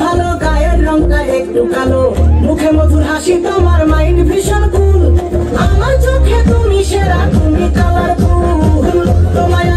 ভালো, গায়ের রংটা একটু কালো, মুখে মধুর হাসি, তোমার মাইন্ড ভীষণ কুল। আমার চোখে তুমি সেরা, তুমি কালারফুল। তোমায়